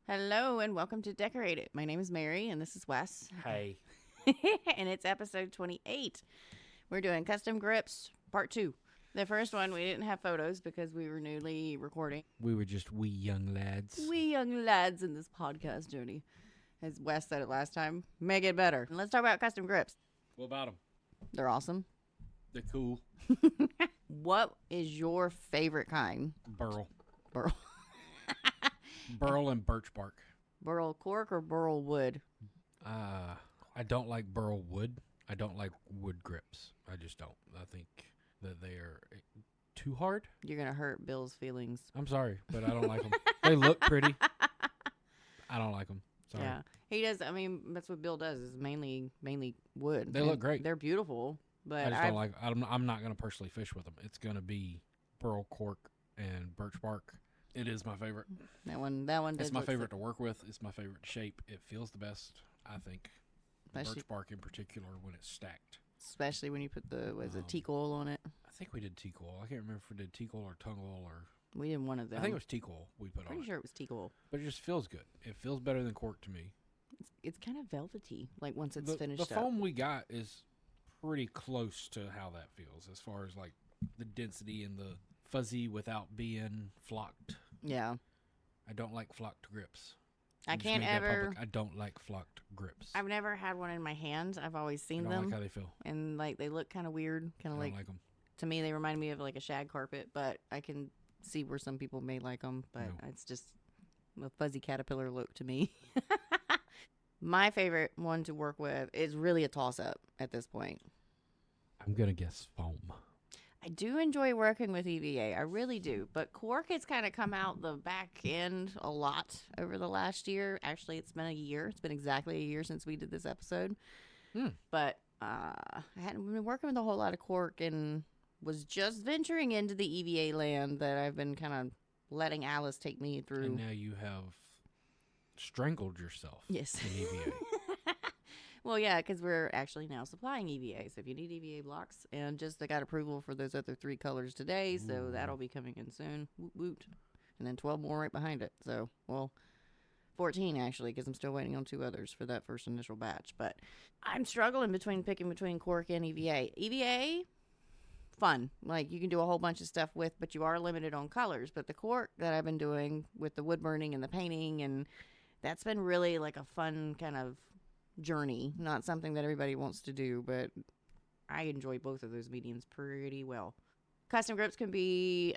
Hello and welcome to Decorate It. My name is Mary and this is Wes. Hey. And it's episode 28. We're doing custom grips part 2. The first one we didn't have photos because we were newly recording. We were just wee young lads. We young lads in this podcast journey. As Wes said it last time, make it better. Let's talk about custom grips. What about them? They're awesome. They're cool. What is your favorite kind? Burl. Burl. Burl and birch bark. Burl cork or burl wood? I don't like burl wood. I don't like wood grips. I just don't. I think that they are too hard. You're going to hurt Bill's feelings. I'm sorry, but I don't like them. They look pretty. I don't like them. Sorry. Yeah, he does. I mean, that's what Bill does. Is mainly wood. They look great. They're beautiful, but I just don't like. I'm not gonna personally fish with them. It's gonna be burl cork and birch bark. It is my favorite. That one. Did It's my look favorite to work with. It's my favorite shape. It feels the best. I think. The Especially- birch bark in particular when it's stacked. especially when you put the teak oil on it. I think we did teak oil. I can't remember if we did teak oil or tung oil or. We did one of them. I think it was teak oil we put on Pretty it. sure it was teak oil. But it just feels good. It feels better than cork to me. It's kind of velvety. Like once it's The finished foam we got is pretty close to how that feels as far as like the density and the fuzzy without being flocked. Yeah, I don't like flocked grips. I I'm just can't making that ever. public. I don't like flocked grips. I've never had one in my hands. I've always I seen don't them, like how they feel. and like they look kind of weird. I Kind of don't like like them. to me, they remind me of like a shag carpet. But I can see where some people may like them. But No. it's just a fuzzy caterpillar look to me. My favorite one to work with is really a toss-up at this point. I'm gonna guess foam. I do enjoy working with EVA. I really do. But cork has kind of come out the back end a lot over the last year. Actually, it's been a year. It's been exactly a year since we did this episode. But I hadn't been working with a whole lot of cork and was just venturing into the EVA land that I've been kind of letting Alice take me through. And now you have strangled yourself. Yes. In EVA. Well, yeah, because we're actually now supplying EVA. So if you need EVA blocks, and just I got approval for those other 3 colors today, so Ooh. that'll be coming in soon. Woot woot. And then 12 more right behind it. So, well, 14 actually, because I'm still waiting on 2 others for that first initial batch. But I'm struggling picking between cork and EVA. EVA, fun. Like you can do a whole bunch of stuff with, but you are limited on colors. But the cork that I've been doing with the wood burning and the painting, and that's been really like a fun kind of journey. Not something that everybody wants to do, but I enjoy both of those mediums pretty well. Custom grips can be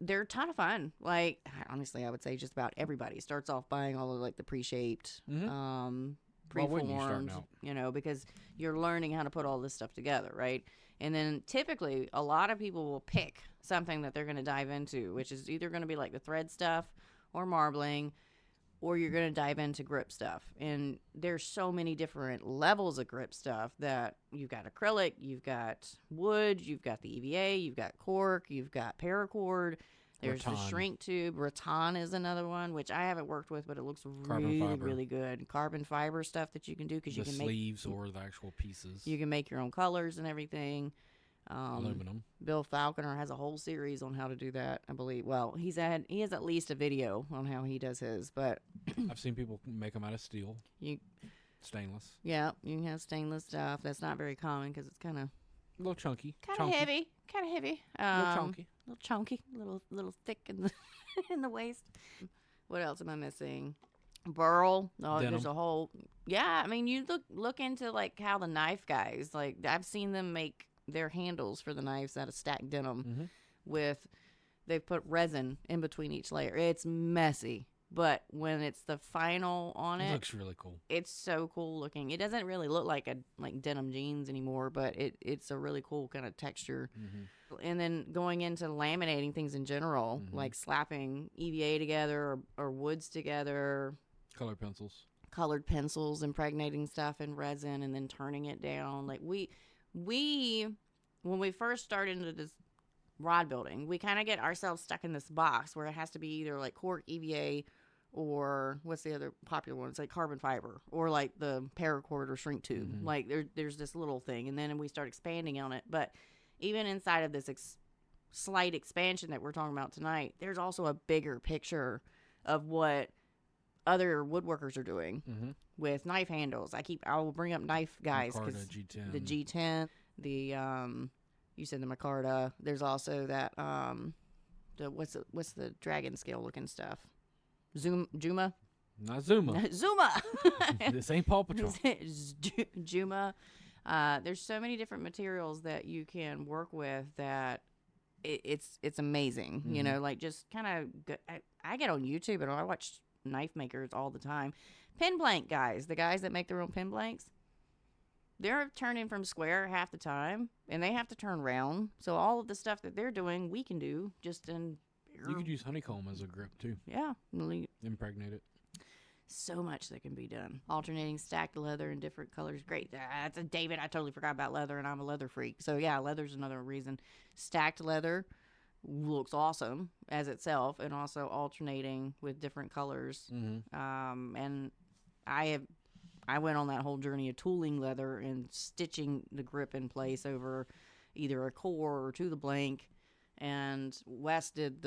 they're a ton of fun. Like honestly, I would say just about everybody starts off buying all of like the pre-shaped, Mhm. Why wouldn't you start preformed, out? you know, because you're learning how to put all this stuff together, right? And then typically a lot of people will pick something that they're going to dive into, which is either going to be like the thread stuff or marbling, or you're going to dive into grip stuff. And there's so many different levels of grip stuff that you've got acrylic, you've got wood, you've got the EVA, you've got cork, you've got paracord. There's the Rattan. shrink tube. Rattan is another one, which I haven't worked with, but it looks Carbon really, fiber. really good. Carbon fiber stuff that you can do because The you can make sleeves or the actual pieces. you can make your own colors and everything. Aluminum. Bill Falconer has a whole series on how to do that, I believe. Well, he has at least a video on how he does his, but I've seen people make them out of steel, you stainless, yeah, you can have stainless stuff. That's not very common because it's kind of a little chunky, heavy, kind of heavy, a little chunky. little chunky, little thick in the in the waist. What else am I missing? Burl. Oh, there's Denim. a whole yeah. I mean, you look into like how the knife guys like. I've seen them make their handles for the knives out of stacked denim Mhm. with they've put resin in between each layer. It's messy, but when it's the final on It it, looks really cool. it's so cool looking. It doesn't really look like denim jeans anymore, but it's a really cool kind of texture. Mm-hmm. And then going into laminating things in general, Mhm. like slapping EVA together or woods together, Color pencils. colored pencils, impregnating stuff in resin, and then turning it down. Like we when we first started into this rod building, we kind of get ourselves stuck in this box where it has to be either like cork, EVA, or what's the other popular one? It's like carbon fiber or like the paracord or shrink tube. Mhm. Like there's this little thing, and then we start expanding on it. But even inside of this slight expansion that we're talking about tonight, there's also a bigger picture of what other woodworkers are doing Mm-hmm. with knife handles. I will bring up knife guys Micarta because G10. the G10, you said the Micarta. There's also that what's the dragon scale looking stuff? Juma. Not Zuma. Zuma. This ain't Paw Patrol. Juma. There's so many different materials that you can work with that it's amazing. You know, like just kind of I get on YouTube and I watch knife makers all the time. Pin blank guys, the guys that make their own pin blanks, they're turning from square half the time and they have to turn round. So all of the stuff that they're doing, we can do just in. You could use honeycomb as a grip too. Yeah. Impregnate it. So much that can be done. Alternating stacked leather in different colors. Great. That's a David. I totally forgot about leather, and I'm a leather freak. So, yeah, leather's another reason. Stacked leather looks awesome as itself, and also alternating with different colors. Mm-hmm. And I went on that whole journey of tooling leather and stitching the grip in place over either a core or to the blank. And Wes did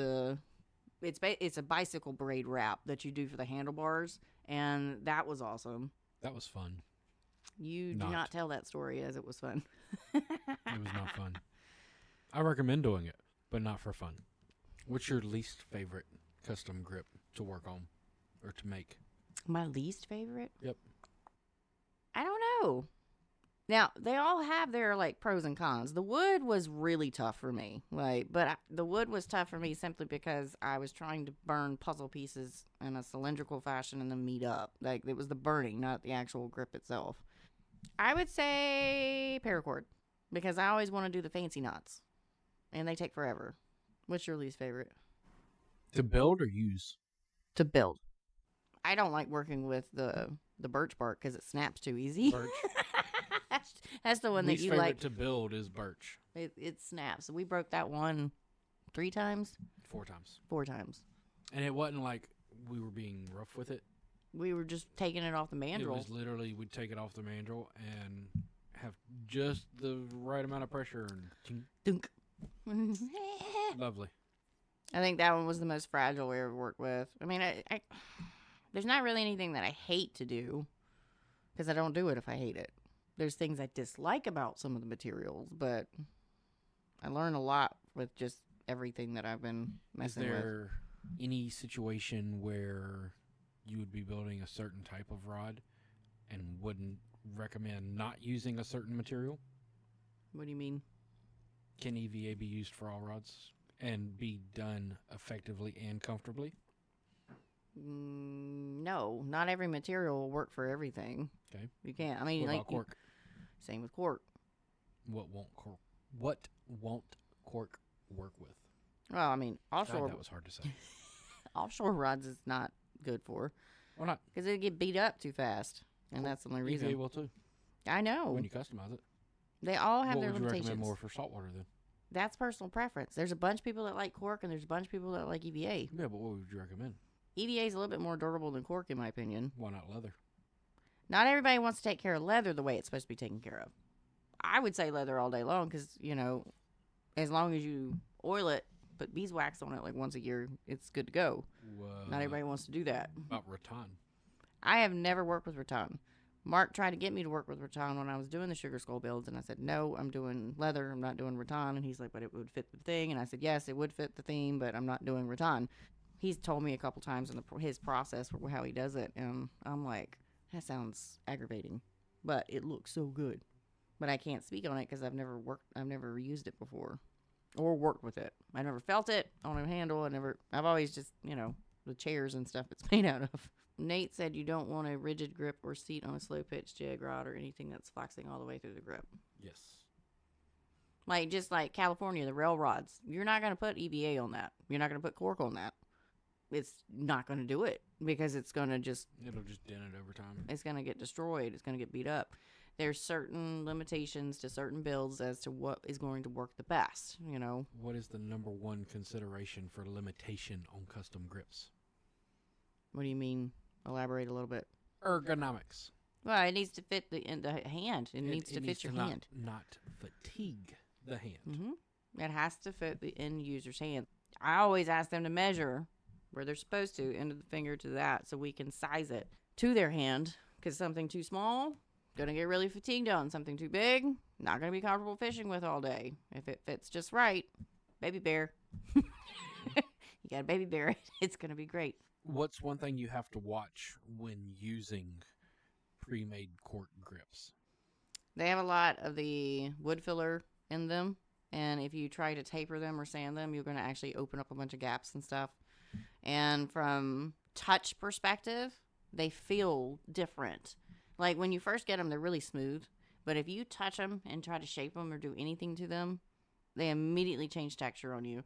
it's a bicycle braid wrap that you do for the handlebars, and that was awesome. That was fun. You do not tell that story as it was fun. It was not fun. I recommend doing it, but not for fun. What's your least favorite custom grip to work on or to make? My least favorite? Yep. I don't know. Now, they all have their, like, pros and cons. The wood was really tough for me. The wood was tough for me simply because I was trying to burn puzzle pieces in a cylindrical fashion and then meet up. Like, it was the burning, not the actual grip itself. I would say paracord, because I always want to do the fancy knots, and they take forever. What's your least favorite? To build or use? To build. I don't like working with the birch bark because it snaps too easy. Birch. That's the one least that you favorite like. to build is birch. It snaps. We broke that one 3 times? 4 times. 4 times. And it wasn't like we were being rough with it. We were just taking it off the mandrel. It was literally, we'd take it off the mandrel and have just the right amount of pressure and ting. Dunk. Lovely. I think that one was the most fragile we ever worked with. I mean, I there's not really anything that I hate to do because I don't do it if I hate it. There's things I dislike about some of the materials, but I learn a lot with just everything that I've been messing with. Is there any situation where you would be building a certain type of rod and wouldn't recommend not using a certain material? What do you mean? Can EVA be used for all rods and be done effectively and comfortably? No, not every material will work for everything. Okay. You can't. I mean, What like about cork? Same with cork. What won't cork work with? Well, I mean, offshore God, that was hard to say. offshore rods is not good for Why not? because it get beat up too fast, and that's the only reason. EVA will too. I know. When you customize it. They all have What their would you limitations. recommend more for saltwater then? That's personal preference. There's a bunch of people that like cork, and there's a bunch of people that like EVA. Yeah, but what would you recommend? EVA is a little bit more durable than cork, in my opinion. Why not leather? Not everybody wants to take care of leather the way it's supposed to be taken care of. I would say leather all day long because, as long as you oil it, put beeswax on it like once a year, it's good to go. Not everybody wants to do that. About rattan. I have never worked with rattan. Mark tried to get me to work with rattan when I was doing the Sugar Skull builds, and I said, no, I'm doing leather. I'm not doing rattan. And he's like, but it would fit the thing. And I said, yes, it would fit the theme, but I'm not doing rattan. He's told me a couple times in his process how he does it, and I'm like, that sounds aggravating, but it looks so good. But I can't speak on it because I've never used it before or worked with it. I never felt it on a handle. I've always just, the chairs and stuff it's made out of. Nate said you don't want a rigid grip or seat on a slow pitch jig rod or anything that's flexing all the way through the grip. Yes. Just like California, the rail rods. You're not going to put EVA on that. You're not going to put cork on that. It's not going to do it because it's going to It'll just dent it over time. It's going to get destroyed. It's going to get beat up. There's certain limitations to certain builds as to what is going to work the best, What is the number one consideration for limitation on custom grips? What do you mean? Elaborate a little bit. Ergonomics. Well, it needs to fit the hand. It needs to fit your hand. Not fatigue the hand. Mm-hmm. It has to fit the end user's hand. I always ask them to measure where they're supposed to, end of the finger to that, so we can size it to their hand. Because something too small, gonna get really fatigued on. Something too big, not gonna be comfortable fishing with all day. If it fits just right, baby bear. You got a baby bear, it's gonna be great. What's one thing you have to watch when using pre-made cork grips? They have a lot of the wood filler in them, and if you try to taper them or sand them, you're going to actually open up a bunch of gaps and stuff. And from touch perspective, they feel different. Like when you first get them, they're really smooth, but if you touch them and try to shape them or do anything to them, they immediately change texture on you.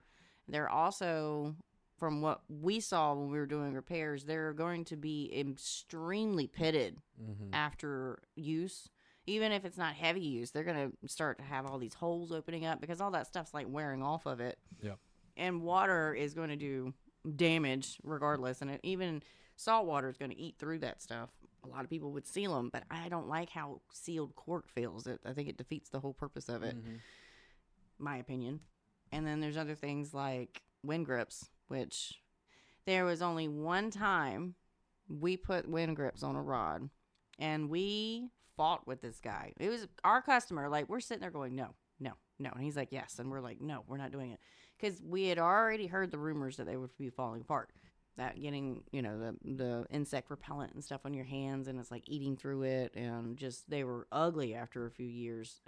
They're also, from what we saw when we were doing repairs, they're going to be extremely pitted after use. Even if it's not heavy use, they're going to start to have all these holes opening up because all that stuff's like wearing off of it. Yep. And water is going to do damage regardless. And even salt water is going to eat through that stuff. A lot of people would seal them, but I don't like how sealed cork feels. I think it defeats the whole purpose of it, my opinion. And then there's other things like wind grips, which there was only one time we put wind grips on a rod, and we fought with this guy. It was our customer. Like, we're sitting there going, no. And he's like, yes. And we're like, no, we're not doing it. Because we had already heard the rumors that they would be falling apart. That getting, the insect repellent and stuff on your hands, and it's like eating through it. And just, they were ugly after a few years.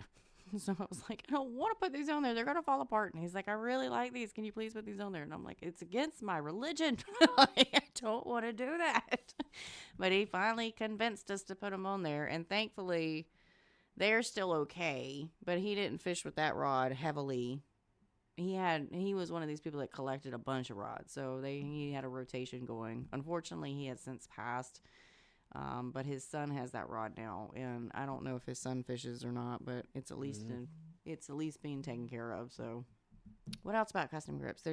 So I was like, I don't want to put these on there. They're going to fall apart. And he's like, I really like these. Can you please put these on there? And I'm like, it's against my religion. I don't want to do that. But he finally convinced us to put them on there. And thankfully, they're still okay. But he didn't fish with that rod heavily. He was one of these people that collected a bunch of rods. So he had a rotation going. Unfortunately, he has since passed. But his son has that rod now, and I don't know if his son fishes or not, but it's at least being taken care of. So, what else about custom grips?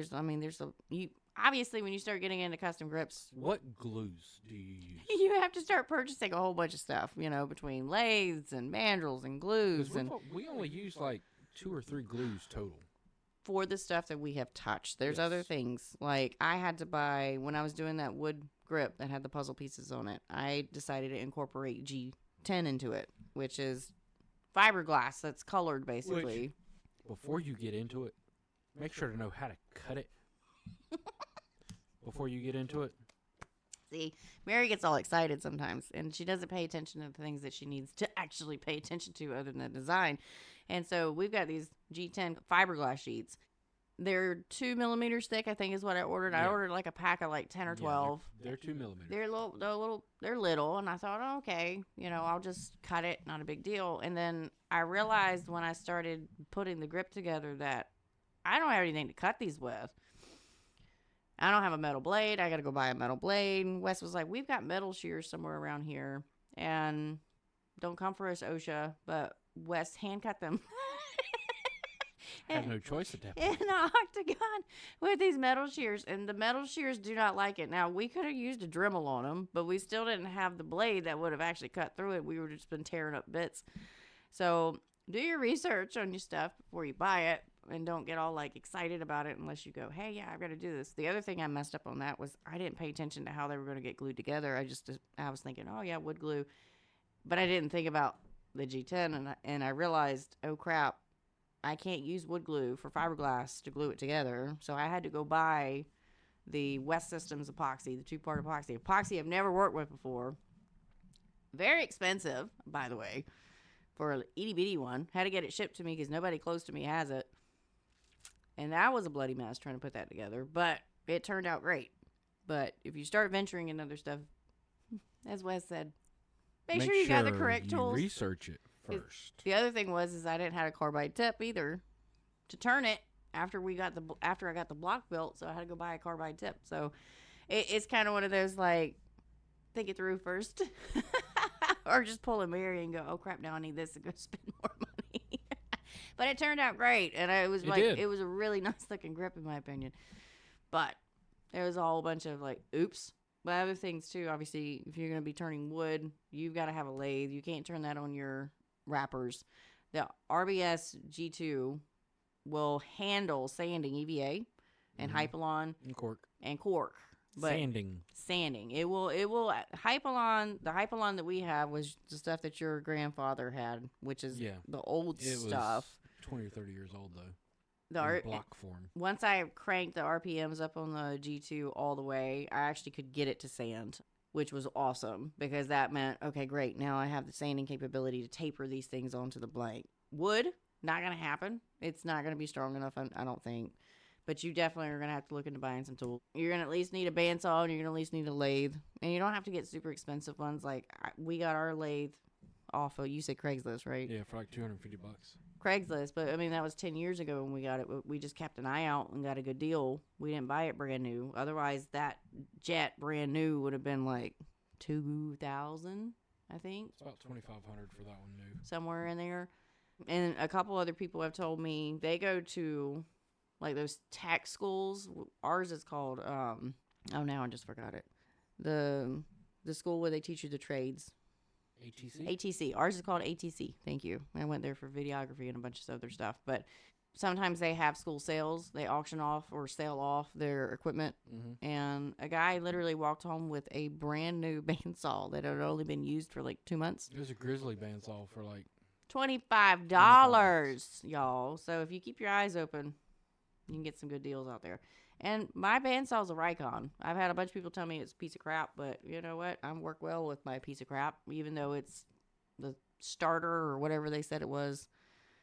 Obviously when you start getting into custom grips, what glues do you use? You have to start purchasing a whole bunch of stuff, between lathes and mandrels and glues, and we only use like 2 or 3 glues total. For the stuff that we have touched. There's other things. Like, I had to buy, when I was doing that wood grip that had the puzzle pieces on it, I decided to incorporate G10 into it, which is fiberglass that's colored, basically. Before you get into it, make sure to know how to cut it before you get into it. See, Mary gets all excited sometimes, and she doesn't pay attention to the things that she needs to actually pay attention to other than the design. And so we've got these G10 fiberglass sheets. They're 2 millimeters thick, I think is what I ordered. Yeah. I ordered like a pack of like 10 or 12. They're 2 millimeters. They're little, and I thought, oh, okay, I'll just cut it, not a big deal. And then I realized when I started putting the grip together that I don't have anything to cut these with. I don't have a metal blade. I got to go buy a metal blade. Wes was like, we've got metal shears somewhere around here, and don't come for us, OSHA, but Wes hand cut them. I had no choice at that point. In an octagon with these metal shears, and the metal shears do not like it. Now, we could have used a Dremel on them, but we still didn't have the blade that would have actually cut through it. We would have just been tearing up bits. So do your research on your stuff before you buy it, and don't get all like excited about it unless you go, hey, yeah, I've got to do this. The other thing I messed up on that was I didn't pay attention to how they were going to get glued together. I was thinking, oh yeah, wood glue, but I didn't think about the G10, and I realized, oh crap, I can't use wood glue for fiberglass to glue it together. So I had to go buy the West Systems epoxy, the 2-part epoxy. Epoxy I've never worked with before. Very expensive, by the way, for an itty bitty one. Had to get it shipped to me because nobody close to me has it. And that was a bloody mess trying to put that together. But it turned out great. But if you start venturing in other stuff, as Wes said, make sure you got the correct tools. Research it first. The other thing was I didn't have a carbide tip either to turn it after I got the block built, so I had to go buy a carbide tip. So it's kind of one of those like think it through first, or just pull a Mary and go, oh crap, now I need this to go spend more money. But it turned out great, and it was a really nice looking grip in my opinion. But there was a whole bunch of like oops. But other things too, obviously, if you're going to be turning wood, you've got to have a lathe. You can't turn that on your wrappers. The RBS G2 will handle sanding EVA and Hypalon and cork. But Sanding. sanding. It will Hypalon, the Hypalon that we have was the stuff that your grandfather had, which is the old It stuff. was 20 or 30 years old though. The In block form. Once I cranked the RPMs up on the G2 all the way, I actually could get it to sand, which was awesome because that meant, okay, great. Now I have the sanding capability to taper these things onto the blank. Wood, not going to happen. It's not going to be strong enough, I don't think. But you definitely are going to have to look into buying some tools. You're going to at least need a bandsaw, and you're going to at least need a lathe. And you don't have to get super expensive ones. Like, we got our lathe off of, you said Craigslist, right? Yeah, for like $250. Craigslist, but I mean, that was 10 years ago when we got it. We just kept an eye out and got a good deal. We didn't buy it brand new. Otherwise, that jet brand new would have been like $2,000, I think. It's about $2,500 for that one new. Somewhere in there. And a couple other people have told me they go to like those tech schools. Ours is called now I just forgot it. The school where they teach you the trades. ATC. Ours is called ATC. Thank you. I went there for videography and a bunch of other stuff. But sometimes they have school sales. They auction off or sell off their equipment. Mm-hmm. And a guy literally walked home with a brand new bandsaw that had only been used for like 2 months. There's a Grizzly bandsaw for like $25, y'all. So if you keep your eyes open, you can get some good deals out there. And my bandsaw is a Rikon. I've had a bunch of people tell me it's a piece of crap, but you know what? I work well with my piece of crap, even though it's the starter or whatever they said it was.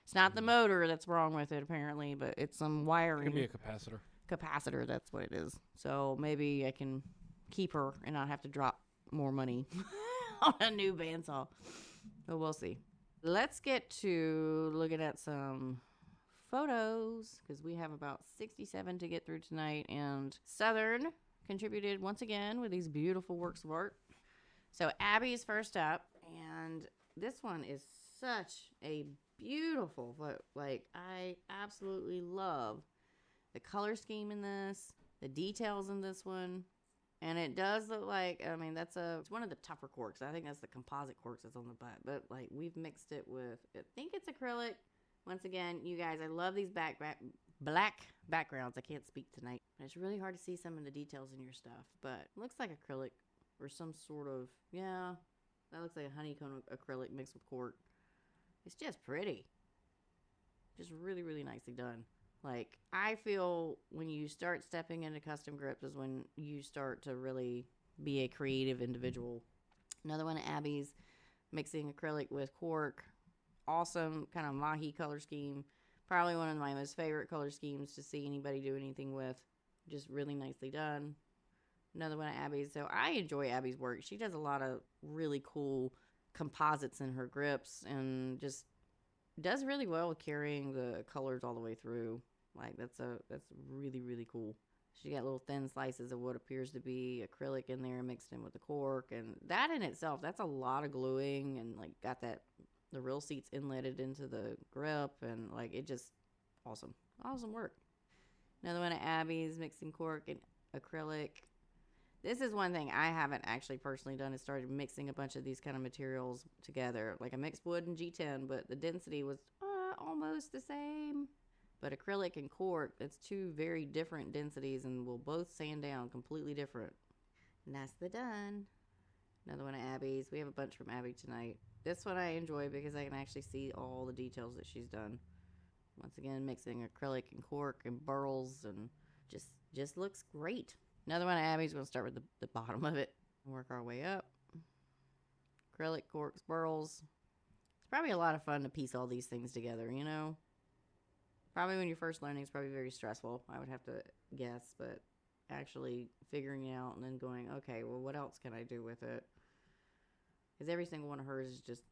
It's not the motor that's wrong with it, apparently, but it's some wiring. It could be a capacitor. Capacitor, that's what it is. So maybe I can keep her and not have to drop more money on a new bandsaw. But we'll see. Let's get to looking at some photos because we have about 67 to get through tonight, and Southern contributed once again with these beautiful works of art. So Abby's first up, and this one is such a beautiful photo. Like, I absolutely love the color scheme in this, the details in this one. And it does look like, I mean, it's one of the tougher corks. I think that's the composite corks that's on the butt. But, like, we've mixed it with, I think it's acrylic. Once again, you guys, I love these black backgrounds. I can't speak tonight. It's really hard to see some of the details in your stuff. But it looks like acrylic or some sort of, yeah, that looks like a honeycomb acrylic mixed with cork. It's just pretty. Just really, really nicely done. Like, I feel when you start stepping into custom grips is when you start to really be a creative individual. Another one of Abby's, mixing acrylic with cork. Awesome kind of mahi color scheme. Probably one of my most favorite color schemes to see anybody do anything with. Just really nicely done. Another one of Abby's. So I enjoy Abby's work. She does a lot of really cool composites in her grips and just does really well with carrying the colors all the way through. Like, that's really, really cool. She got little thin slices of what appears to be acrylic in there mixed in with the cork. And that in itself, that's a lot of gluing, and like got the real seats inletted into the grip, and like it just awesome work. Another one of Abby's, mixing cork and acrylic. This is one thing I haven't actually personally done, is started mixing a bunch of these kind of materials together. Like, I mixed wood and G10, but the density was almost the same. But acrylic and cork, it's two very different densities and will both sand down completely different. Nicely done. Another one of Abby's. We have a bunch from Abby tonight. This one I enjoy because I can actually see all the details that she's done. Once again, mixing acrylic and cork and burls, and just looks great. Another one of Abby's. We'll start with the bottom of it and work our way up. Acrylic, corks, burls. It's probably a lot of fun to piece all these things together, you know? Probably when you're first learning, it's probably very stressful, I would have to guess, but actually figuring it out and then going, okay, well, what else can I do with it? Because every single one of hers is just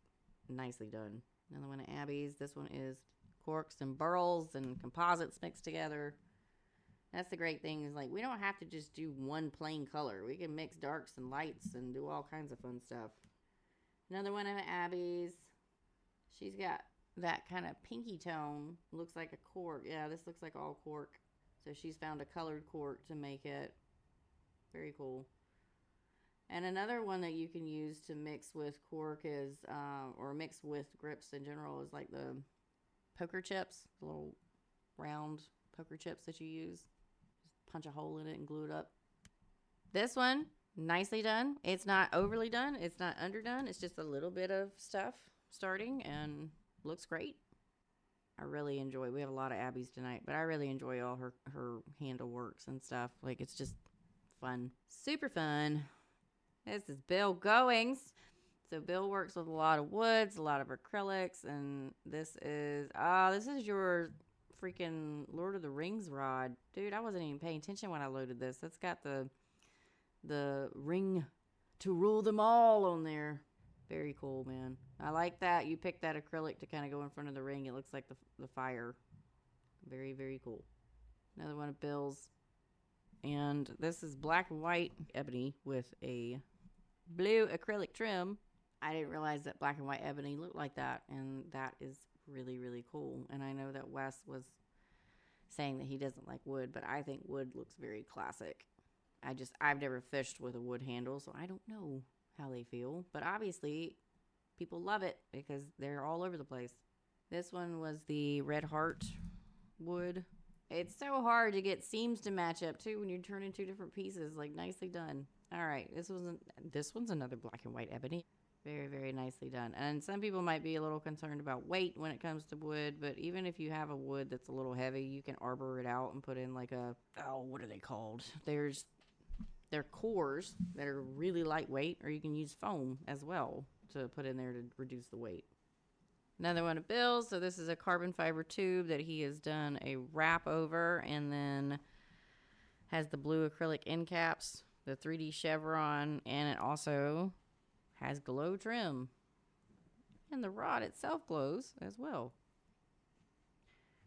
nicely done. Another one of Abby's. This one is corks and burls and composites mixed together. That's the great thing, is like, we don't have to just do one plain color. We can mix darks and lights and do all kinds of fun stuff. Another one of Abby's. She's got that kind of pinky tone. Looks like a cork. Yeah, this looks like all cork. So she's found a colored cork to make it. Very cool. And another one that you can use to mix with cork is, or mix with grips in general, is like the poker chips. The little round poker chips that you use. Just punch a hole in it and glue it up. This one, nicely done. It's not overly done. It's not underdone. It's just a little bit of stuff starting and looks great. I really enjoy. We have a lot of Abby's tonight, but I really enjoy all her handle works and stuff. Like, it's just fun. Super fun. This is Bill Goings. So Bill works with a lot of woods, a lot of acrylics, and this is your freaking Lord of the Rings rod. Dude, I wasn't even paying attention when I loaded this. That's got the ring to rule them all on there. Very cool, man. I like that. You picked that acrylic to kind of go in front of the ring. It looks like the fire. Very, very cool. Another one of Bill's. And this is black and white ebony with a blue acrylic trim. I didn't realize that black and white ebony looked like that, and that is really, really cool. And I know that Wes was saying that he doesn't like wood, but I think wood looks very classic. I've never fished with a wood handle, so I don't know how they feel. But obviously, people love it because they're all over the place. This one was the Red Heart wood. It's so hard to get seams to match up, too, when you're turning two different pieces. Like, nicely done. All right, this one's another black and white ebony. Very, very nicely done. And some people might be a little concerned about weight when it comes to wood, but even if you have a wood that's a little heavy, you can arbor it out and put in like what are they called? They're cores that are really lightweight, or you can use foam as well to put in there to reduce the weight. Another one of Bill's. So this is a carbon fiber tube that he has done a wrap over, and then has the blue acrylic end caps, the 3D chevron, and it also has glow trim. And the rod itself glows as well.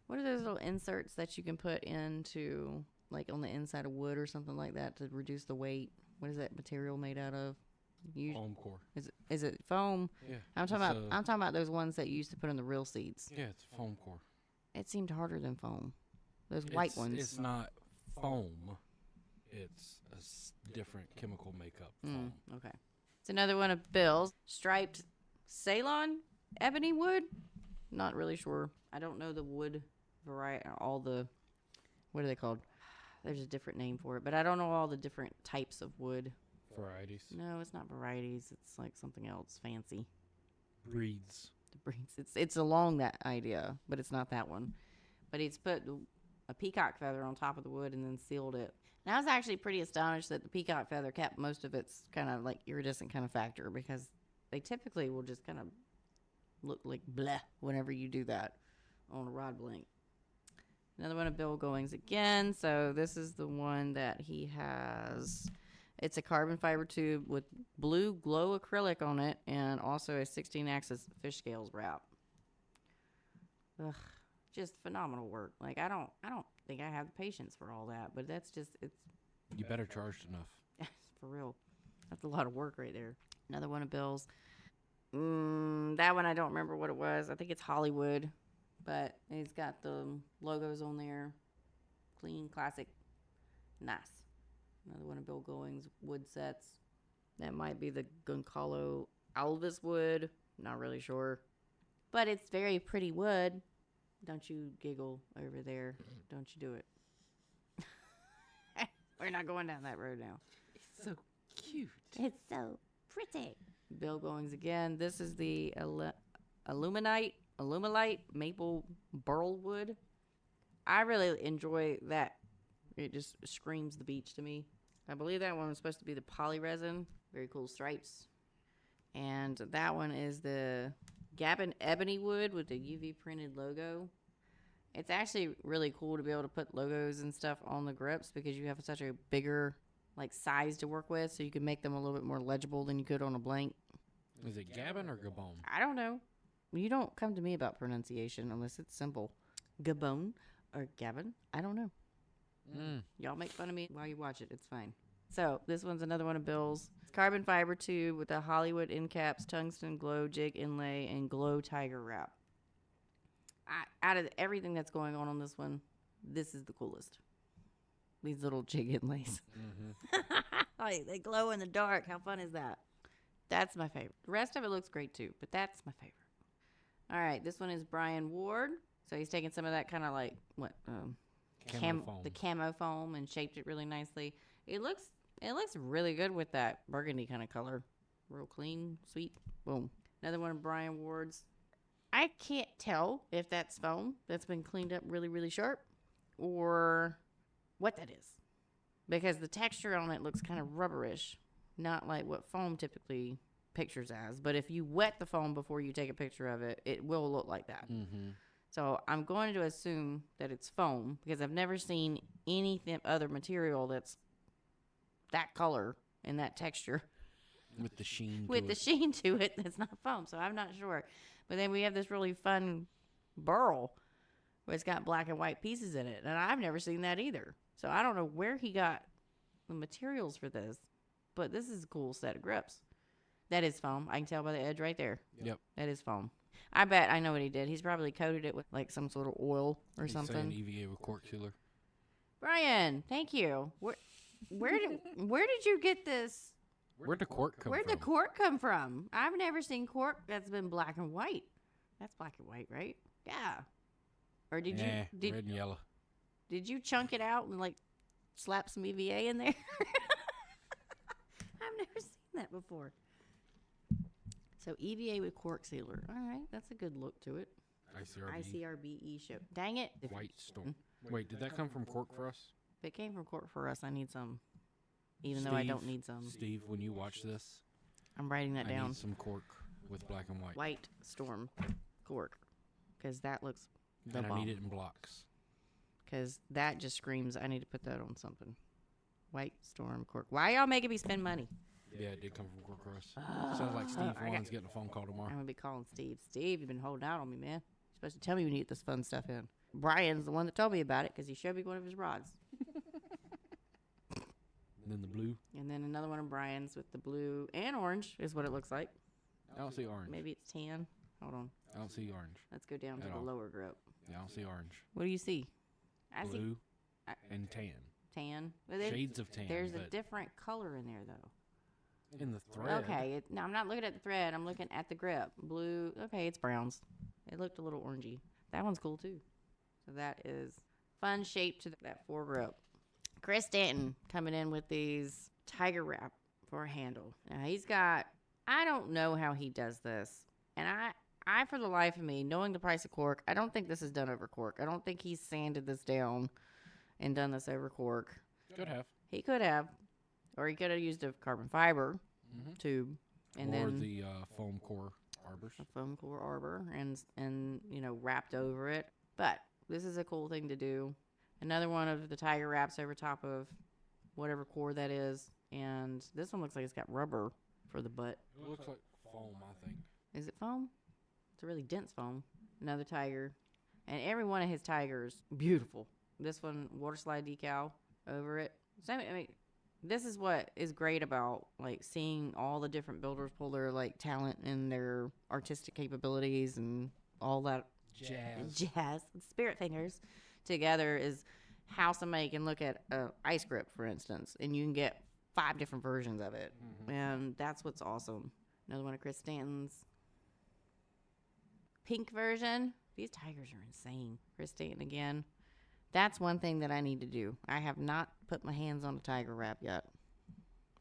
What are those little inserts that you can put into, like on the inside of wood or something like that to reduce the weight? What is that material made out of? Foam core. Is it foam? Yeah. I'm talking about those ones that you used to put in the real seeds. Yeah, it's foam core. It seemed harder than foam. Those white ones. It's not foam. It's a different chemical makeup foam. Okay. It's another one of Bill's. Striped Ceylon ebony wood. Not really sure. I don't know the wood variety. What are they called? There's a different name for it, but I don't know all the different types of wood. Varieties. No, it's not varieties. It's like something else fancy. Breeds. The breeds. It's along that idea, but it's not that one. But he's put a peacock feather on top of the wood and then sealed it. And I was actually pretty astonished that the peacock feather kept most of its kind of like iridescent kind of factor, because they typically will just kind of look like bleh whenever you do that on a rod blank. Another one of Bill Goings again. So this is the one that he has. It's a carbon fiber tube with blue glow acrylic on it, and also a 16-axis fish scales wrap. Ugh, just phenomenal work. Like, I don't think I have the patience for all that, but it's. You better charge enough. For real. That's a lot of work right there. Another one of Bill's. That one I don't remember what it was. I think it's Hollywood, but it's got the logos on there. Clean, classic, nice. Another one of Bill Goings wood sets. That might be the Goncalo Alvis wood. Not really sure. But it's very pretty wood. Don't you giggle over there. Don't you do it. We're not going down that road now. It's so cute. It's so pretty. Bill Goings again. This is the Illuminite maple burl wood. I really enjoy that. It just screams the beach to me. I believe that one was supposed to be the poly resin. Very cool stripes. And that one is the Gabon ebony wood with the UV printed logo. It's actually really cool to be able to put logos and stuff on the grips, because you have such a bigger like size to work with, so you can make them a little bit more legible than you could on a blank. Is it Gabon or Gabon? I don't know. You don't come to me about pronunciation unless it's simple. Gabon or Gabon? I don't know. Y'all make fun of me while you watch it. It's fine. So this one's another one of Bill's. It's carbon fiber tube with the Hollywood end caps, tungsten glow jig inlay, and glow tiger wrap. Out of everything that's going on this one, this is the coolest. These little jig inlays. Like, they glow in the dark. How fun is that? That's my favorite. The rest of it looks great too, but that's my favorite. All right, this one is Brian Ward. So he's taken some of that kind of like the camo foam and shaped it really nicely. It looks It looks really good with that burgundy kind of color. Real clean, sweet. Boom. Another one of Brian Ward's. I can't tell if that's foam that's been cleaned up really, really sharp or what that is. Because the texture on it looks kind of rubberish. Not like what foam typically pictures as. But if you wet the foam before you take a picture of it, it will look like that. Mm-hmm. So I'm going to assume that it's foam because I've never seen anything other material that's that color and that texture With the sheen. with the sheen to it that's not foam. So I'm not sure. But then we have this really fun burl where it's got black and white pieces in it. And I've never seen that either. So I don't know where he got the materials for this. But this is a cool set of grips. That is foam. I can tell by the edge right there. Yep. That is foam. I bet I know what he did. He's probably coated it with like some sort of oil or He's something. saying EVA with cork sealer. Brian, thank you. Where did you get this? Where'd the cork come Where'd from? the cork come from? I've never seen cork that's been black and white. That's black and white, right? Yeah. Or did red you and yellow. did you chunk it out and like slap some EVA in there? I've never seen that before. So EVA with cork sealer. All right, that's a good look to it. ICRB. ICRBE show. Dang it. If White Storm. Wait, did that come from cork for us? it came from cork for us, I need some. Even though I don't need some. Steve, when you watch this, I'm writing that I down. need some cork with black and white. White Storm cork. Because that looks the And I bomb. need it in blocks. Because that just screams, I need to put that on something. White Storm cork. Why y'all making me spend money? Yeah, it did come from cork for us. Sounds like Steve Warren's getting a phone call tomorrow. I'm going to be calling Steve. Steve, you've been holding out on me, man. You're supposed to tell me when you get this fun stuff in. Brian's the one that told me about it because he showed me one of his rods. And then the blue. And then another one of Brian's with the blue and orange is what it looks like. I don't see orange. Maybe it's tan. Hold on. I don't see orange. Let's go down to At the all. lower grip. Yeah, I don't see orange. What do you see? I see Blue I- and tan. tan. Well, Shades of tan. there's a but different color in there, though. in the thread. Okay. No, I'm not looking at the thread. I'm looking at the grip. Blue. Okay, it's browns. It looked a little orangey. That one's cool, too. So that is fun shape to that foregrip. Chris Stanton coming in with these tiger wrap for a handle. Now, he's got, I don't know how he does this. And I, for the life of me, knowing the price of cork, I don't think this is done over cork. I don't think he's sanded this down and done this over cork. Could have. He could have. Or he could have used a carbon fiber Mhm. tube. And or then the foam core arbors. a foam core arbor and wrapped over it. But this is a cool thing to do. Another one of the tiger wraps over top of whatever core that is. And this one looks like it's got rubber for the butt. It looks like foam, I think. Is it foam? It's a really dense foam. Another tiger. And every one of his tigers, beautiful. This one, water slide decal over it. So, I mean, this is what is great about, like, seeing all the different builders pull their, like, talent and their artistic capabilities and all that jazz, spirit fingers together is how somebody can look at a ice grip, for instance, and you can get 5 different versions of it. Mhm. And that's what's awesome. Another one of Chris Stanton's pink version. These tigers are insane. Chris Stanton again. That's one thing that I need to do. I have not put my hands on a tiger wrap yet.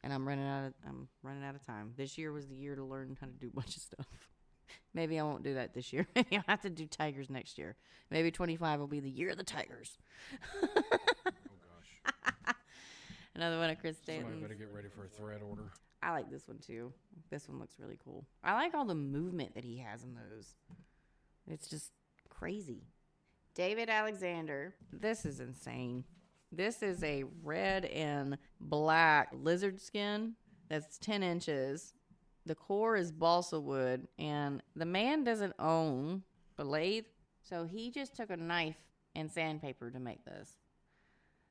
And I'm running out of time. This year was the year to learn how to do a bunch of stuff. Maybe I won't do that this year. Maybe I'll have to do tigers next year. Maybe 25 will be the year of the tigers. Oh, gosh. Another one of Chris Somebody Stanton's. better get ready for a thread order. I like this one too. This one looks really cool. I like all the movement that he has in those. It's just crazy. David Alexander. This is insane. This is a red and black lizard skin that's 10 inches. The core is balsa wood, and the man doesn't own a lathe, so he just took a knife and sandpaper to make this.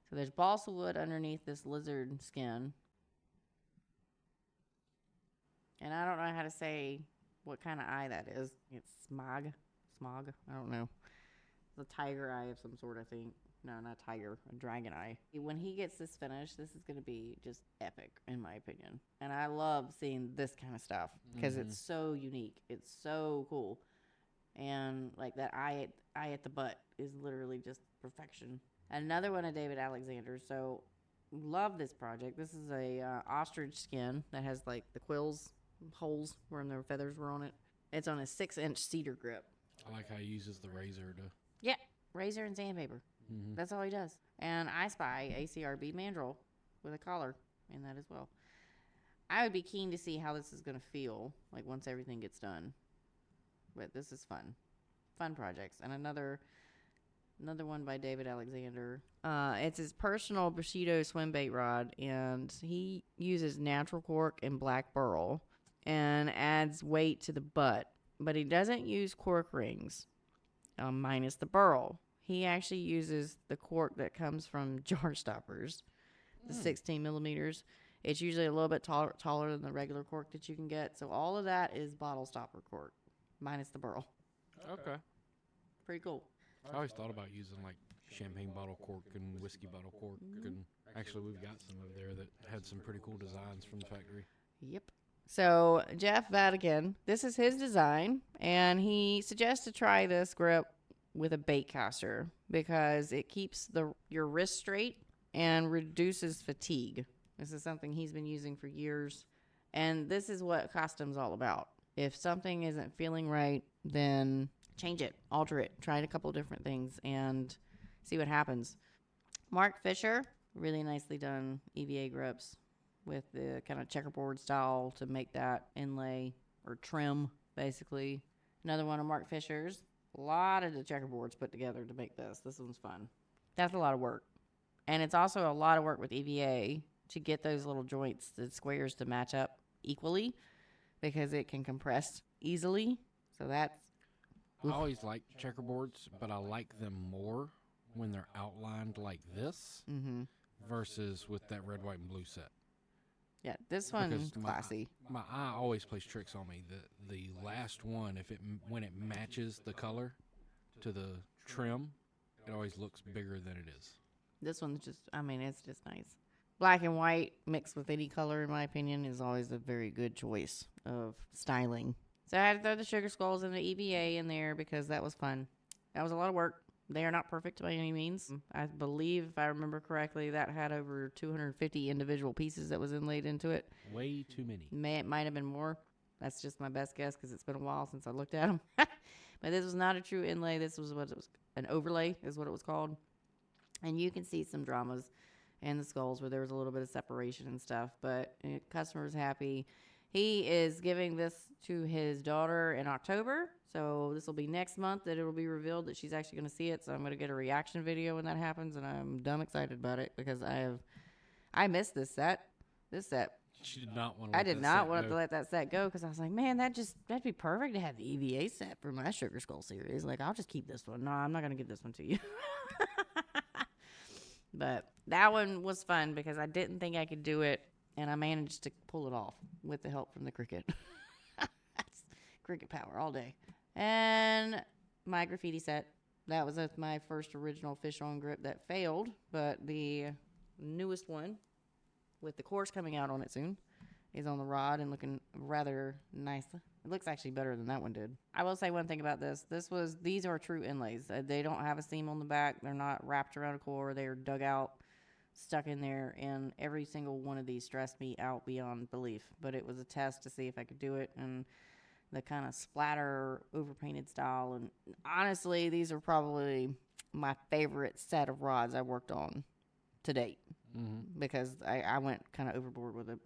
So there's balsa wood underneath this lizard skin. And I don't know how to say what kind of eye that is. It's smog. I don't know. It's a tiger eye of some sort, I think. No, not tiger, a dragon eye. When he gets this finished, this is going to be just epic, in my opinion. And I love seeing this kind of stuff because it's so unique. It's so cool. And like that eye at the butt is literally just perfection. Another one of David Alexander. So love this project. This is a ostrich skin that has like the quills holes where their feathers were on it. It's on a 6-inch cedar grip. I like how he uses the razor to. Yeah, razor and sandpaper. Mm-hmm. That's all he does. And I spy ACRB mandrel with a collar in that as well. I would be keen to see how this is going to feel like once everything gets done. But this is fun projects. And another one by David Alexander. It's his personal Bushido swim bait rod, and he uses natural cork and black burl and adds weight to the butt, but he doesn't use cork rings minus the burl. He actually uses the cork that comes from Jar Stoppers, the 16 millimeters. It's usually a little bit taller than the regular cork that you can get. So all of that is bottle stopper cork, minus the burl. Okay. Pretty cool. I always thought about using like champagne bottle cork and whiskey bottle cork, and actually we've got some over there that had some pretty cool designs from the factory. Yep. So Jeff Vatican, this is his design, and he suggests to try this grip with a bait caster because it keeps your wrist straight and reduces fatigue. This is something he's been using for years, and this is what custom's all about. If something isn't feeling right, then change it, alter it, try a couple different things, and see what happens. Mark Fisher, really nicely done EVA grips with the kind of checkerboard style to make that inlay or trim, basically. Another one of Mark Fisher's. A lot of the checkerboards put together to make this. This one's fun. That's a lot of work. And it's also a lot of work with EVA to get those little joints, the squares, to match up equally because it can compress easily. So that's... I always like checkerboards, but I like them more when they're outlined like this versus with that red, white, and blue set. Yeah, this one's classy. My eye always plays tricks on me. The last one, when it matches the color to the trim, it always looks bigger than it is. This one's just, it's just nice. Black and white mixed with any color, in my opinion, is always a very good choice of styling. So I had to throw the sugar skulls and the EVA in there because that was fun. That was a lot of work. They are not perfect by any means. I believe, if I remember correctly, that had over 250 individual pieces that was inlaid into it. Way too many. It might have been more. That's just my best guess because it's been a while since I looked at them. But this was not a true inlay. This was what it was. An overlay is what it was called. And you can see some dramas in the skulls where there was a little bit of separation and stuff. But customer was happy. He is giving this to his daughter in October. So this will be next month that it will be revealed that she's actually going to see it. So I'm going to get a reaction video when that happens. And I'm dumb excited about it because I missed this set. She did not want to I did not want to let that set go because I was like, man, that'd be perfect to have the EVA set for my Sugar Skull series. Like, I'll just keep this one. No, I'm not going to give this one to you. But that one was fun because I didn't think I could do it. And I managed to pull it off with the help from the Cricut. That's Cricut power all day. And my graffiti set. That was my first original fish on grip that failed. But the newest one, with the course coming out on it soon, is on the rod and looking rather nice. It looks actually better than that one did. I will say one thing about this. These are true inlays. They don't have a seam on the back. They're not wrapped around a core. They are dug out, stuck in there, and every single one of these stressed me out beyond belief. But it was a test to see if I could do it, and the kind of splatter overpainted style. And honestly, these are probably my favorite set of rods I worked on to date because I went kind of overboard with it,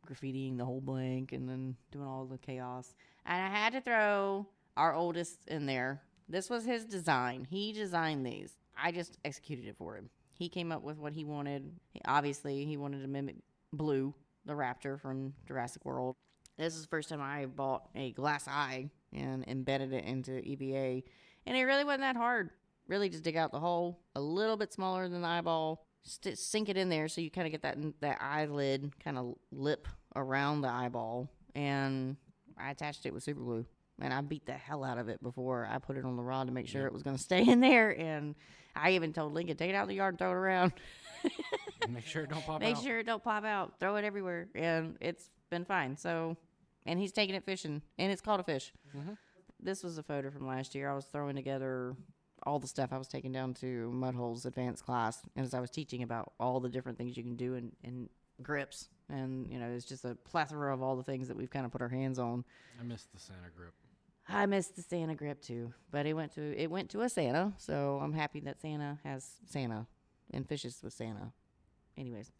graffitiing the whole blank and then doing all the chaos. And I had to throw our oldest in there. This was his design. He designed these. I just executed it for him. He came up with what he wanted. Obviously, he wanted to mimic Blue, the raptor from Jurassic World. This is the first time I bought a glass eye and embedded it into EVA. And it really wasn't that hard. Really just dig out the hole, a little bit smaller than the eyeball, sink it in there so you kind of get that eyelid kind of lip around the eyeball. And I attached it with super glue. And I beat the hell out of it before I put it on the rod to make sure it was going to stay in there. And I even told Lincoln, take it out of the yard and throw it around. Make sure it don't pop out. Make sure it don't pop out. Throw it everywhere. And it's been fine. So, and he's taking it fishing. And it's called a fish. This was a photo from last year. I was throwing together all the stuff I was taking down to Mudhole's advanced class, and as I was teaching about all the different things you can do in grips, and it's just a plethora of all the things that we've kind of put our hands on. I missed the Santa grip. I missed the Santa grip too, but it went to a Santa, so I'm happy that Santa has Santa and fishes with Santa. Anyways,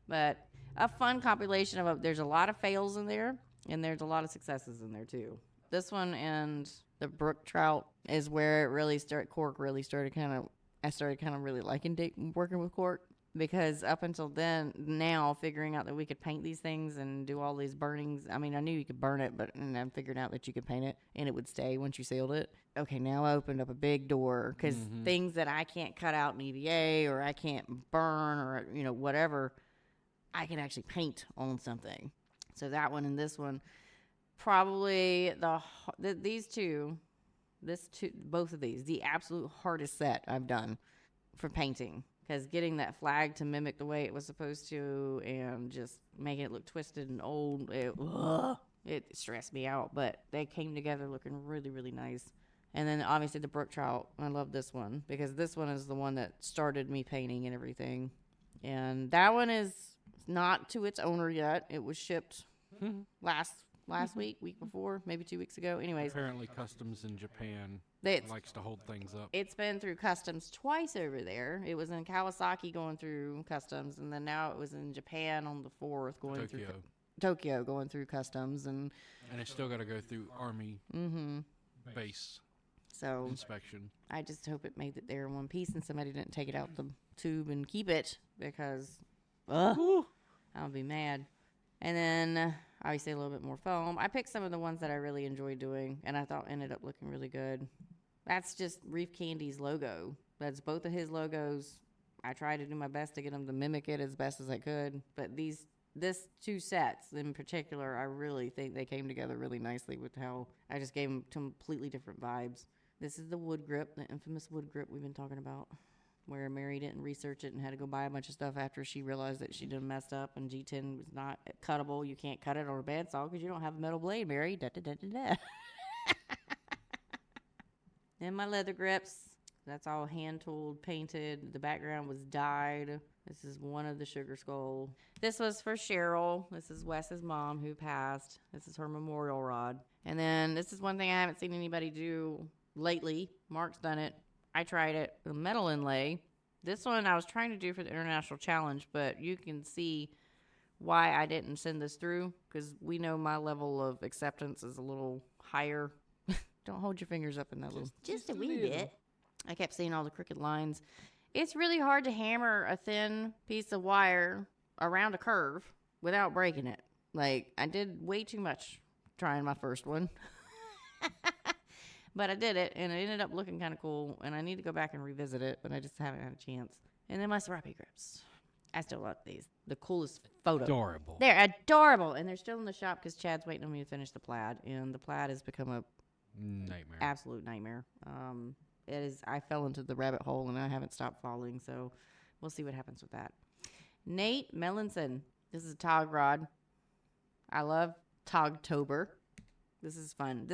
but a fun compilation of there's a lot of fails in there, and there's a lot of successes in there too. This one and the brook trout is where it really started. Cork really started I started kind of really liking working with cork, because up until then, now figuring out that we could paint these things and do all these burnings. I mean, I knew you could burn it, and I figured out that you could paint it and it would stay once you sealed it. Okay, now I opened up a big door, because things that I can't cut out in EVA or I can't burn or whatever, I can actually paint on something. So that one and this one, probably both of these, the absolute hardest set I've done for painting, because getting that flag to mimic the way it was supposed to and just making it look twisted and old, it stressed me out. But they came together looking really, really nice. And then obviously the brook trout, I love this one, because this one is the one that started me painting and everything. And that one is not to its owner yet. It was shipped last week before, maybe 2 weeks ago. Anyways, Apparently customs in Japan likes to hold things up. It's been through customs twice over there. It was in Kawasaki going through customs, and then now it was in Japan on the 4th going through Tokyo going through customs, and it's still got to go through Army base inspection. I just hope it made it there in one piece and somebody didn't take it out the tube and keep it, because I'll be mad. And then obviously a little bit more foam. I picked some of the ones that I really enjoyed doing, and I thought ended up looking really good. That's just Reef Candy's logo. That's both of his logos. I tried to do my best to get him to mimic it as best as I could. But this two sets in particular, I really think they came together really nicely with how I just gave them completely different vibes. This is the wood grip, the infamous wood grip we've been talking about, where Mary didn't research it and had to go buy a bunch of stuff after she realized that she done messed up, and G10 was not cuttable. You can't cut it on a bandsaw because you don't have a metal blade, Mary. Da, da, da, da, da. And my leather grips, that's all hand-tooled, painted. The background was dyed. This is one of the Sugar Skull. This was for Cheryl. This is Wes's mom who passed. This is her memorial rod. And then this is one thing I haven't seen anybody do lately. Mark's done it. I tried it, the metal inlay. This one I was trying to do for the International Challenge, but you can see why I didn't send this through, because we know my level of acceptance is a little higher. Don't hold your fingers up in that just a wee bit. I kept seeing all the crooked lines. It's really hard to hammer a thin piece of wire around a curve without breaking it. Like, I did way too much trying my first one. But I did it, and it ended up looking kind of cool, and I need to go back and revisit it, but I just haven't had a chance. And then my Serape grips. I still love these. The coolest photo. Adorable. They're adorable, and they're still in the shop because Chad's waiting on me to finish the plaid, and the plaid has become a nightmare. Absolute nightmare. It is. I fell into the rabbit hole, and I haven't stopped falling, so we'll see what happens with that. Nate Melanson. This is a Tog rod. I love Togtober. This is fun.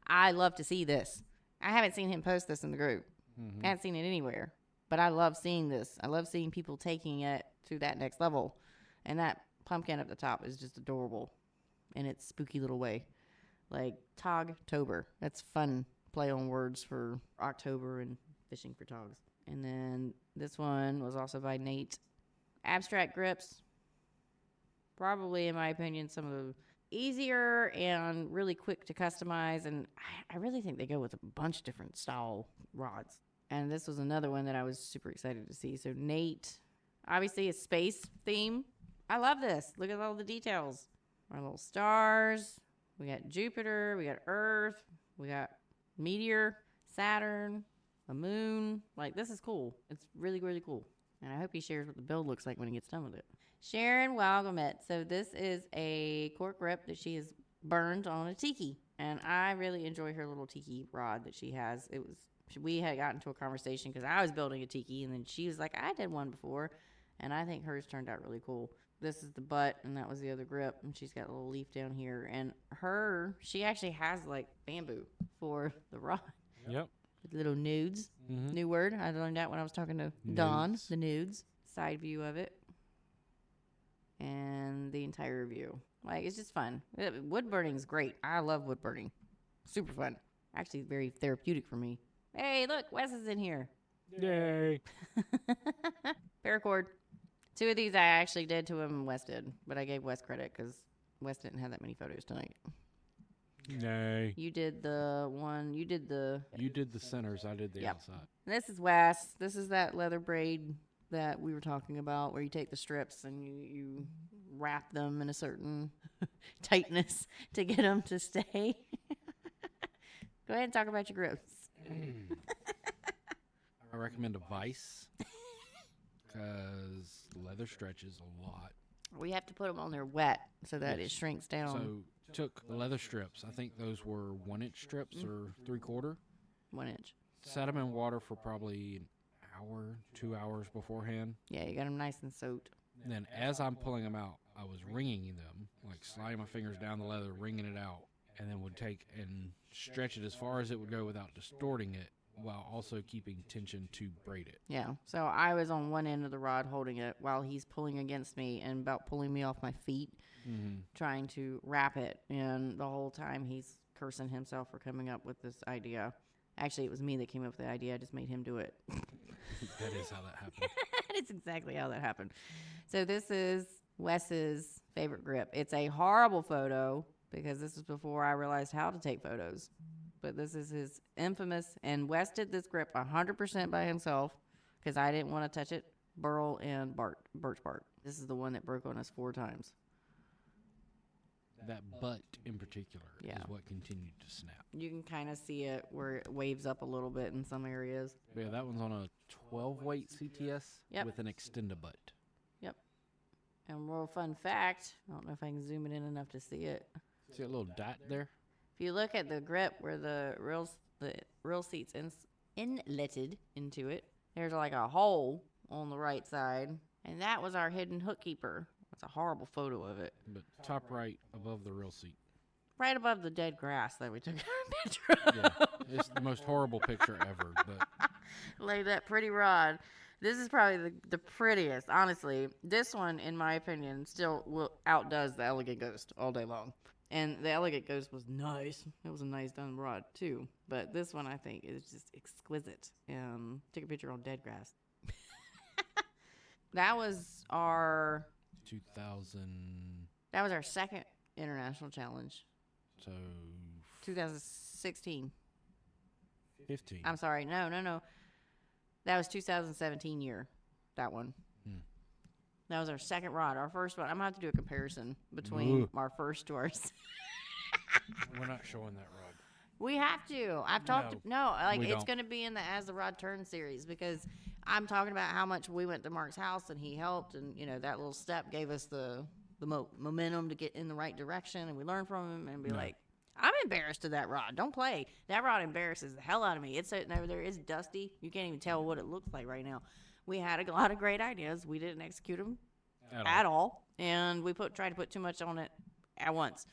I love to see this. I haven't seen him post this in the group. I haven't seen it anywhere. But I love seeing this. I love seeing people taking it to that next level. And that pumpkin up the top is just adorable in its spooky little way. Like Togtober. That's fun play on words for October and fishing for togs. And then this one was also by Nate. Abstract grips. Probably, in my opinion, some of the easier and really quick to customize, and I really think they go with a bunch of different style rods. And this was another one that I was super excited to see. So Nate, obviously a space theme. I love this. Look at all the details. Our little stars. We got Jupiter. We got Earth. We got Meteor, Saturn, a moon. Like, this is cool. It's really, really cool. And I hope he shares what the build looks like when he gets done with it. Sharon Walgamet. So this is a cork grip that she has burned on a tiki. And I really enjoy her little tiki rod that she has. We had gotten to a conversation because I was building a tiki, and then she was like, I did one before. And I think hers turned out really cool. This is the butt, and that was the other grip. And she's got a little leaf down here. And she actually has like bamboo for the rod. Yep. with little nudes. Mm-hmm. New word. I learned that when I was talking to Dawn. Nudes. The nudes. Side view of it. And the entire view. Like, it's just fun. Wood burning is great. I love wood burning. Super fun. Actually, very therapeutic for me. Hey, look, Wes is in here. Yay. Paracord. 2 of these I actually did, 2 of them Wes did. But I gave Wes credit because Wes didn't have that many photos tonight. Nay. You did the one, you did the... You did the centers. I did the Yep. outside. This is Wes. This is that leather braid that we were talking about where you take the strips and you wrap them in a certain tightness to get them to stay. Go ahead and talk about your grips. I recommend a Vice because leather stretches a lot. We have to put them on there wet so that it shrinks down. So took the leather strips. I think those were 1-inch strips or 3/4. 1 inch. Set them in water for probably an hour, 2 hours beforehand. Yeah, you got them nice and soaked. And then as I'm pulling them out, I was wringing them, like sliding my fingers down the leather, wringing it out, and then would take and stretch it as far as it would go without distorting it, while also keeping tension to braid it. Yeah. So I was on one end of the rod holding it while he's pulling against me and about pulling me off my feet, trying to wrap it. And the whole time he's cursing himself for coming up with this idea. Actually, it was me that came up with the idea. I just made him do it. That is how that happened. That's exactly how that happened. So this is Wes's favorite grip. It's a horrible photo because this is before I realized how to take photos. But this is his infamous, and Wes did this grip 100% by himself because I didn't want to touch it. Burl and birch bark. This is the one that broke on us 4 times. That butt in particular Yeah. is what continued to snap. You can kind of see it where it waves up a little bit in some areas. Yeah, that one's on a 12-weight CTS Yep. with an extend-a-butt. And real fun fact, I don't know if I can zoom it in enough to see it. See a little dot there? If you look at the grip where the real seat's inletted into it, there's like a hole on the right side, and that was our hidden hook keeper. That's a horrible photo of it. But top right above the real seat. Right above the dead grass that we took a picture of. Yeah, it's the most horrible picture ever. But Lay that pretty rod. This is probably the prettiest, honestly. This one, in my opinion, still outdoes the Elegant Ghost all day long. And the Elegant Ghost was nice. It was a nice done rod, too. But this one, I think, is just exquisite. Took a picture on dead grass. That was our 2000. That was our second international challenge. So 2016. 15. I'm sorry. No. That was 2017 year. That one. That was our second rod. Our first one. I'm going to have to do a comparison between our first to ours. We're not showing that rod. We have to. I've talked. Like we it's don't. going to be in the As the Rod Turns series because I'm talking about how much we went to Mark's house and he helped, and that little step gave us the momentum to get in the right direction, and we learned from him and be like, I'm embarrassed of that rod. Don't play. That rod embarrasses the hell out of me. It's sitting over there. It's dusty. You can't even tell what it looks like right now. We had a lot of great ideas. We didn't execute them at all. And we tried to put too much on it at once.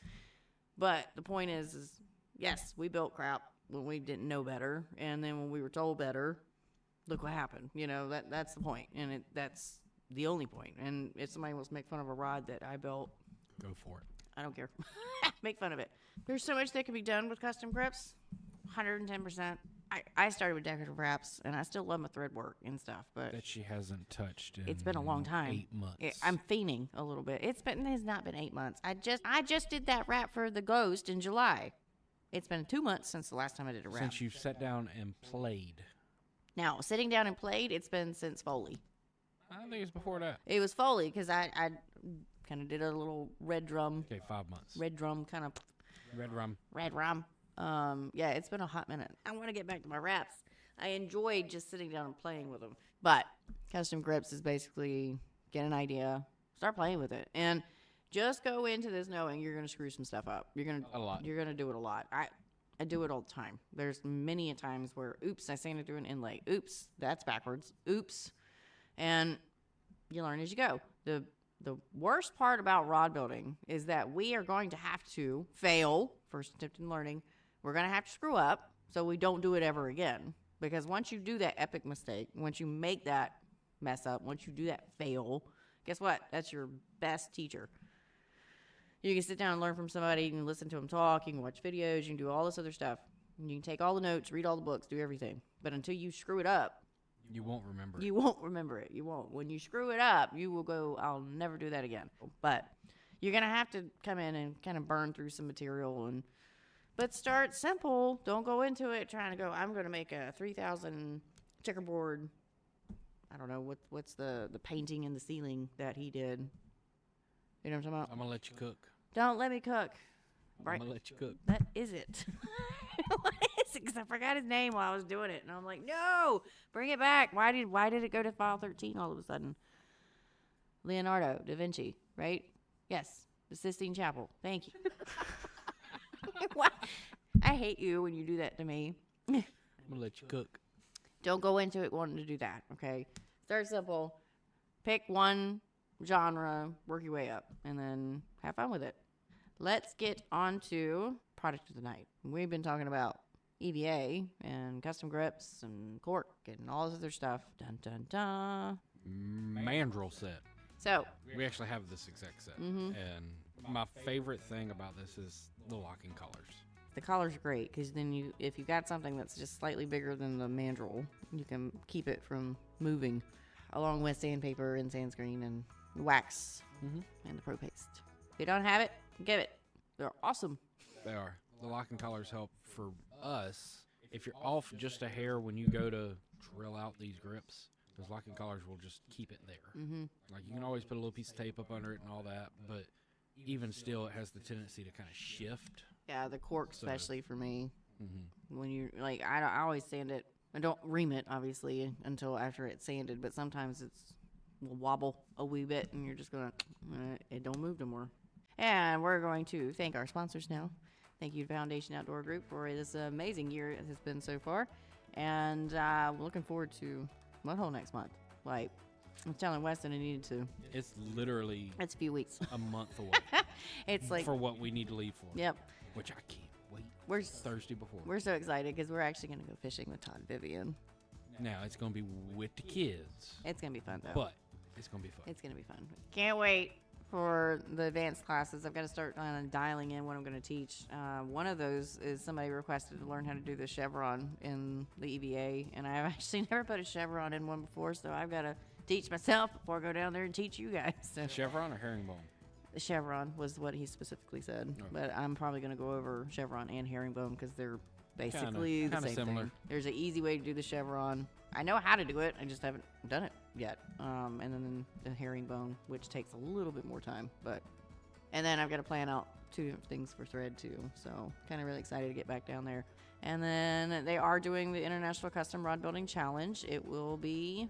But the point is yes, we built crap when we didn't know better. And then when we were told better, look what happened. That's the point. And that's the only point. And if somebody wants to make fun of a rod that I built, Go for it. I don't care. Make fun of it. There's so much that can be done with custom grips. 110%. I started with decorative wraps, and I still love my thread work and stuff, but That she hasn't touched in it's been a long time. 8 months. I'm fiending a little bit. It's not been 8 months. I just did that wrap for the Ghost in July. It's been 2 months since the last time I did a wrap. Since you've sat down and played. Now, sitting down and played, it's been since Foley. I think it's before that. It was Foley because I kind of did a little red drum. Okay, 5 months. Red drum kind of. Red rum. Red rum. Yeah, it's been a hot minute. I want to get back to my wraps. I enjoyed just sitting down and playing with them. But custom grips is basically get an idea, start playing with it, and just go into this knowing you're going to screw some stuff up. You're going to do it a lot. I do it all the time. There's many a times where, oops, I sanded through an inlay. Oops, that's backwards. Oops. And you learn as you go. The worst part about rod building is that we are going to have to fail, first attempt in learning. We're going to have to screw up. so we don't do it ever again. Because once you do that epic mistake, once you make that mess up, once you do that fail, guess what? That's your best teacher. You can sit down and learn from somebody. You can listen to them talk. You can watch videos. You can do all this other stuff. You can take all the notes, read all the books, do everything. But until you screw it up, You won't remember it. you won't remember it. You won't. When you screw it up, you will go, I'll never do that again. But you're going to have to come in and kind of burn through some material. But start simple. Don't go into it trying to go, I'm going to make a 3,000 checkerboard. I don't know, what's the painting in the ceiling that he did. You know what I'm talking about? I'm going to let you cook. Don't let me cook. Right. I'm going to let you cook. That is it. What is it? Because I forgot his name while I was doing it. And I'm like, no, bring it back. Why did it go to file 13 all of a sudden? Leonardo da Vinci, right? Yes. The Sistine Chapel. Thank you. What? I hate you when you do that to me. I'm going to let you cook. Don't go into it wanting to do that, okay? Start simple. Pick one genre, work your way up, and then have fun with it. Let's get on to product of the night. We've been talking about EVA and custom grips and cork and all this other stuff. Dun, dun, dun. Mandrel set. So, We actually have this exact set. Mhm. And my favorite thing about this is the locking collars. the collar's great because then if you got something that's just slightly bigger than the mandrel, you can keep it from moving, along with sandpaper and sand screen and wax and the Pro Paste. If you don't have it, give it. They're awesome. They are. The locking collars help for us. If you're off just a hair when you go to drill out these grips, those locking collars will just keep it there. Mm-hmm. Like, you can always put a little piece of tape up under it and all that, but even still, it has the tendency to kind of shift. Yeah, the cork especially for me. Mm-hmm. When you like, I always sand it. I don't ream it obviously until after it's sanded, but sometimes it's will wobble a wee bit, and you're just gonna it don't move no more. And we're going to thank our sponsors now. Thank you to Foundation Outdoor Group for this amazing year it has been so far, and we're looking forward to Mudhole next month. Like, I was telling Weston I needed to. It's literally It's a few weeks. a month away It's like, for what we need to leave for. yep. Which I can't wait. We're Thursday before. we're so excited because we're actually going to go fishing with Todd and Vivian. Now, it's going to be with the kids, It's going to be fun though. but it's going to be fun. It's going to be fun. Can't wait for the advanced classes. I've got to start dialing in what I'm going to teach. One of those is somebody requested to learn how to do the chevron in the EVA, and I've actually never put a chevron in one before, so I've got to teach myself before I go down there and teach you guys. So Chevron or herringbone? the chevron was what he specifically said, Oh. but I'm probably going to go over chevron and herringbone because they're basically the kinda same similar. thing. There's an easy way to do the chevron. I know how to do it. I just haven't done it yet. And then the herringbone, which takes a little bit more time, and then I've got to plan out 2 different things for thread too. So kind of really excited to get back down there. And then they are doing the International Custom Rod Building Challenge. It will be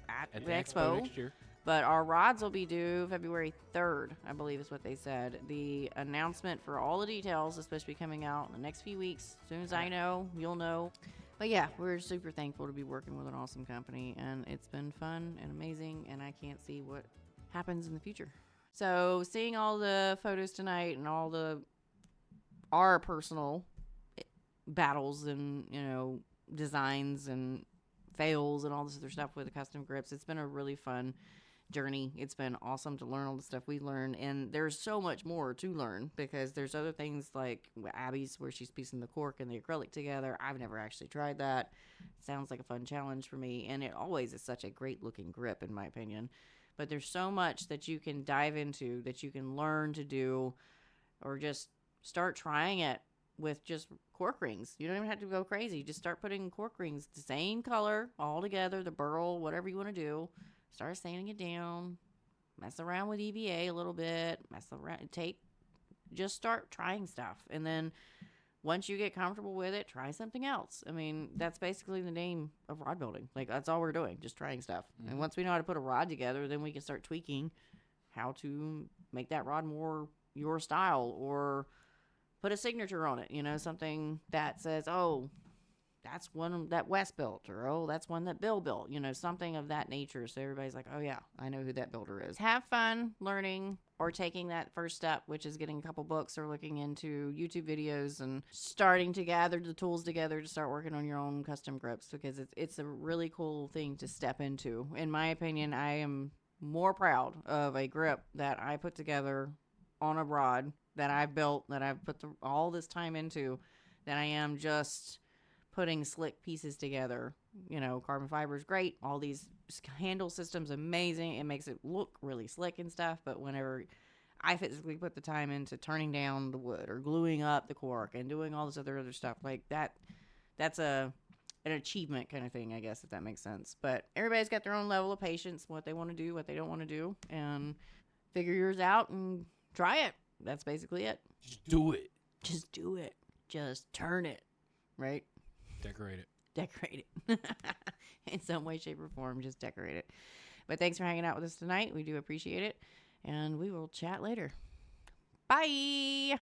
at At the expo. next year. But our rods will be due February 3rd, I believe is what they said. The announcement for all the details is supposed to be coming out in the next few weeks. As soon as I know, you'll know. But yeah, we're super thankful to be working with an awesome company, and it's been fun and amazing, and I can't see what happens in the future. So seeing all the photos tonight and all our personal battles and, designs and fails and all this other stuff with the custom grips, it's been a really fun journey. It's been awesome to learn all the stuff we learned, and there's so much more to learn because there's other things like Abby's where she's piecing the cork and the acrylic together. I've never actually tried that. Sounds like a fun challenge for me, and it always is such a great looking grip in my opinion. But there's so much that you can dive into, that you can learn to do, or just start trying it with just cork rings. You don't even have to go crazy. Just start putting cork rings the same color all together, the burl, whatever you want to do. Start sanding it down, mess around with EVA a little bit, just start trying stuff. And then once you get comfortable with it, try something else. I mean, that's basically the name of rod building. Like, that's all we're doing, just trying stuff. And once we know how to put a rod together, then we can start tweaking how to make that rod more your style, or put a signature on it, something that says, oh, that's one that Wes built, or oh, that's one that Bill built, something of that nature. So everybody's like, oh yeah, I know who that builder is. Have fun learning or taking that first step, which is getting a couple books or looking into YouTube videos and starting to gather the tools together to start working on your own custom grips, because it's a really cool thing to step into. In my opinion, I am more proud of a grip that I put together on a rod that I've built, that I've put all this time into, than I am just putting slick pieces together. Carbon fiber is great. All these handle systems, amazing. It makes it look really slick and stuff. But whenever I physically put the time into turning down the wood or gluing up the cork and doing all this other stuff like that, that's an achievement kind of thing, I guess, if that makes sense. But everybody's got their own level of patience, what they want to do, what they don't want to do, and figure yours out and try it. That's basically it. Just do it. Just do it. Just turn it, right? Decorate it. Decorate it. In some way, shape, or form, just decorate it. But thanks for hanging out with us tonight. We do appreciate it. And we will chat later. Bye.